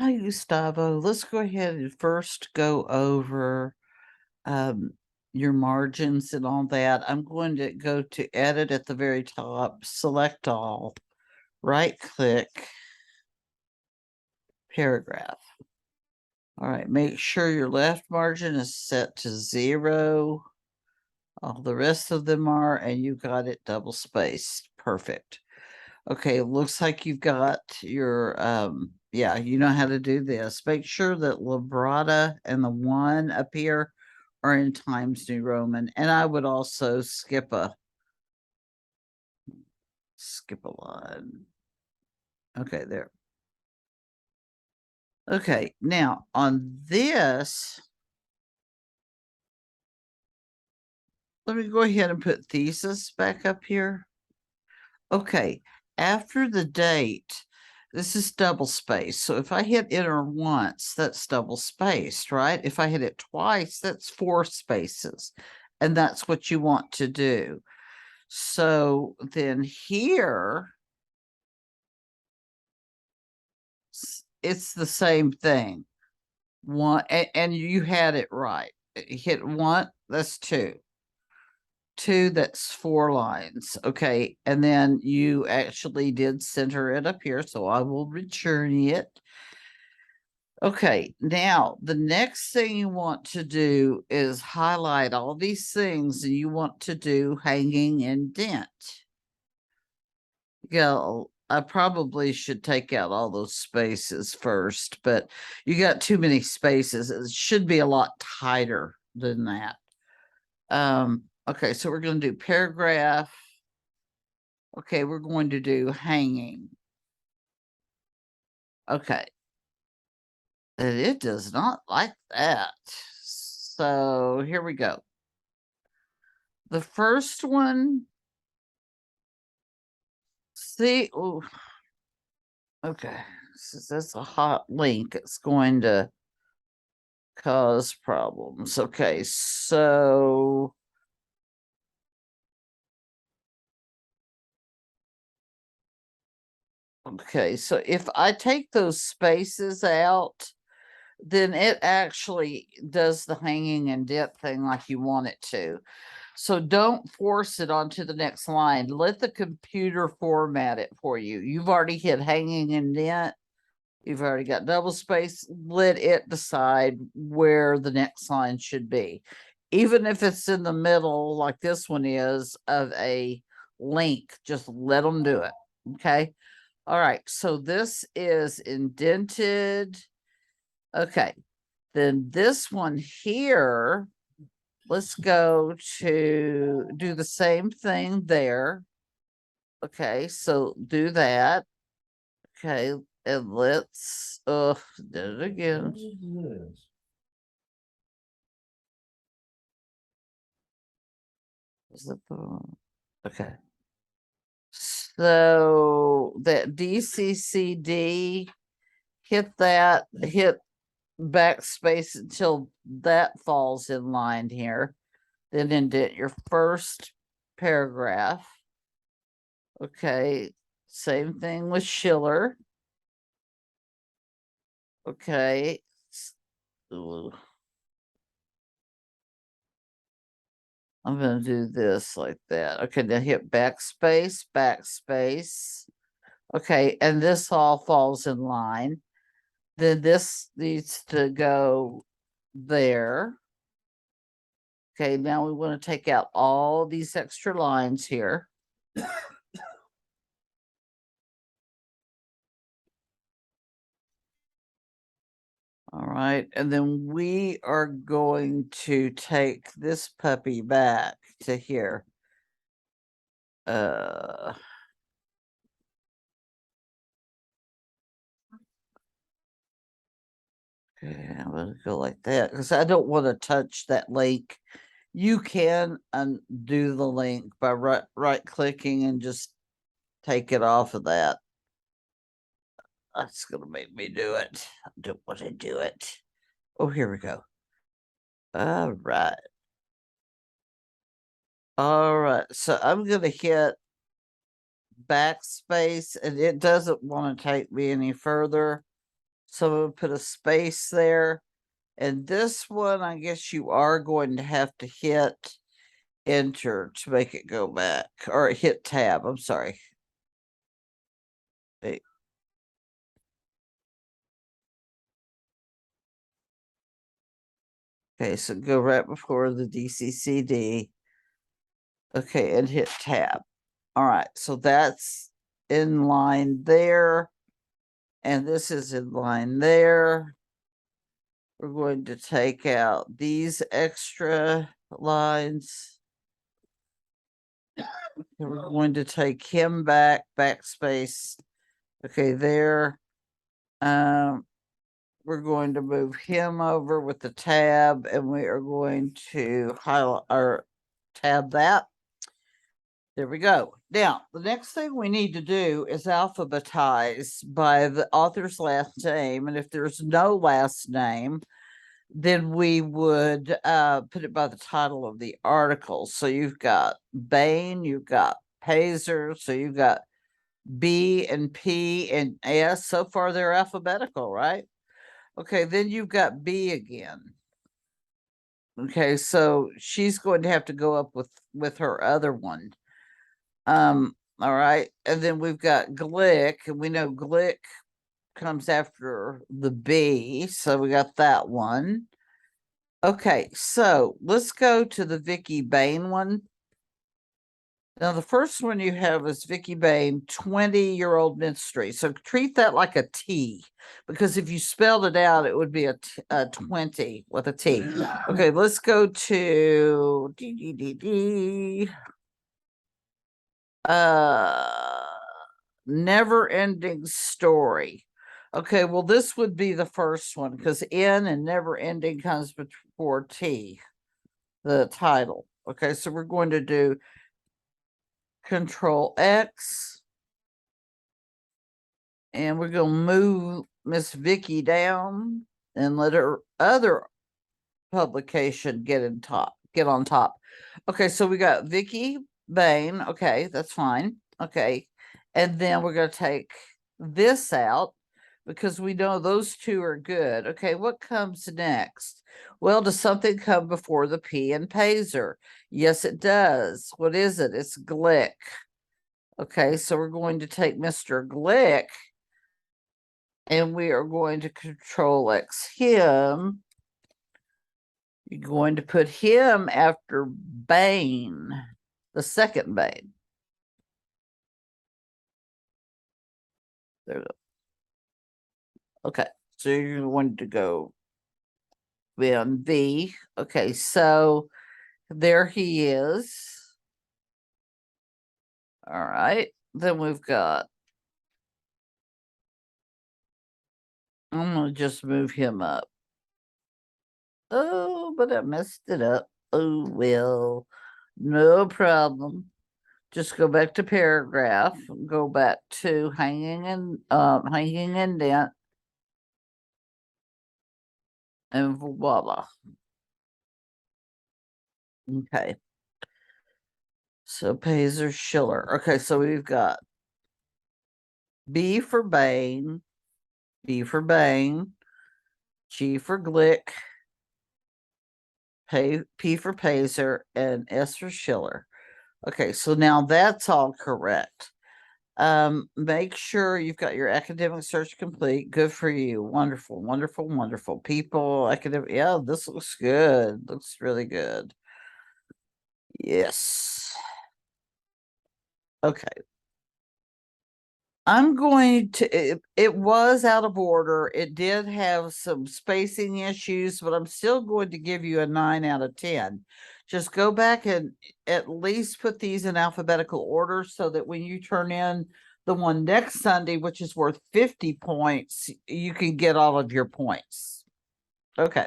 Hi, Gustavo. Let's go ahead and first go over your margins and all that. I'm going to go to edit at the very top, select all, right click, paragraph. All right, make sure your left margin is set to 0. All the rest of them are, and you got it double spaced. Perfect. Okay, looks like you've got your yeah, you know how to do this. Make sure that Labrada and the 1 up here are in Times New Roman. And I would also skip a line. Okay, there. Okay, now on this, let me go ahead and put thesis back up here. Okay, after the date, this is double spaced. So if I hit enter once, that's double spaced, right? If I hit it twice, that's 4 spaces. And that's what you want to do. So then here, it's the same thing. One, and you had it right. Hit 1, that's 2. 2, that's 4 lines. Okay, and then you actually did center it up here, so I will return it. Okay, now the next thing you want to do is highlight all these things, and you want to do hanging indent. Yeah, I probably should take out all those spaces first, but you got too many spaces. It should be a lot tighter than that. Okay, so we're going to do paragraph. Okay, we're going to do hanging. Okay. And it does not like that. So here we go. The first one, see, ooh, okay, since that's a hot link, it's going to cause problems. Okay, so okay, so if I take those spaces out, then it actually does the hanging indent thing like you want it to. So don't force it onto the next line. Let the computer format it for you. You've already hit hanging indent. You've already got double space. Let it decide where the next line should be. Even if it's in the middle, like this one is, of a link, just let them do it. Okay. All right. So this is indented. Okay. Then this one here, let's go to do the same thing there. Okay, so do that. Okay, and let's do it again. Is it the okay? So that DCCD, hit that, hit backspace until that falls in line here. Then indent your first paragraph. Okay, same thing with Schiller. Okay. Ooh. I'm going to do this like that. Okay, now hit backspace, backspace. Okay, and this all falls in line. Then this needs to go there. Okay, now we want to take out all these extra lines here. All right, and then we are going to take this puppy back to here. Okay, I'm gonna go like that because I don't want to touch that link. You can undo the link by right clicking and just take it off of that. That's gonna make me do it. I don't want to do it. Oh, here we go. All right. All right. So I'm gonna hit backspace and it doesn't want to take me any further. So we'll put a space there. And this one, I guess you are going to have to hit enter to make it go back, or hit tab. I'm sorry. Wait. Okay, so go right before the DCCD. Okay, and hit tab. All right, so that's in line there. And this is in line there. We're going to take out these extra lines. And we're going to take him back, backspace. Okay, there. We're going to move him over with the tab, and we are going to highlight or tab that. There we go. Now, the next thing we need to do is alphabetize by the author's last name. And if there's no last name, then we would put it by the title of the article. So you've got Bain, you've got Pazer, so you've got B and P and S. So far, they're alphabetical, right? Okay, then you've got B again. Okay, so she's going to have to go up with her other one. All right, and then we've got Glick, and we know Glick comes after the B, so we got that one. Okay, so let's go to the Vicky Bain one. Now, the first one you have is Vicky Bain, 20-year-old mystery. So treat that like a T, because if you spelled it out, it would be a 20 with a T. Okay, let's go to Never Ending Story. Okay, well, this would be the first one because N and Never Ending comes before T, the title. Okay, so we're going to do Control X, and we're going to move Miss Vicky down and let her other publication get on top. Okay, so we got Vicky Bain. Okay, that's fine. Okay, and then we're going to take this out because we know those two are good. Okay, what comes next? Well, does something come before the P in Pazer? Yes, it does. What is it? It's Glick. Okay, so we're going to take Mr. Glick and we are going to Control X him. You're going to put him after Bain, the second Bain. There we go. Okay, so you're going to go on V. Okay, so there he is. All right, then we've got, I'm going to just move him up. Oh, but I messed it up. Oh, well, no problem. Just go back to paragraph, go back to hanging and dent, and voila. Okay. So Pazer Schiller. Okay, so we've got B for Bain, B for Bain, G for Glick, P for Pazer, and S for Schiller. Okay, so now that's all correct. Make sure you've got your academic search complete. Good for you. Wonderful, wonderful, wonderful. People, academic. Yeah, this looks good. Looks really good. Yes. Okay. I'm going to, it was out of order. It did have some spacing issues, but I'm still going to give you a 9 out of 10. Just go back and at least put these in alphabetical order so that when you turn in the one next Sunday, which is worth 50 points, you can get all of your points. Okay.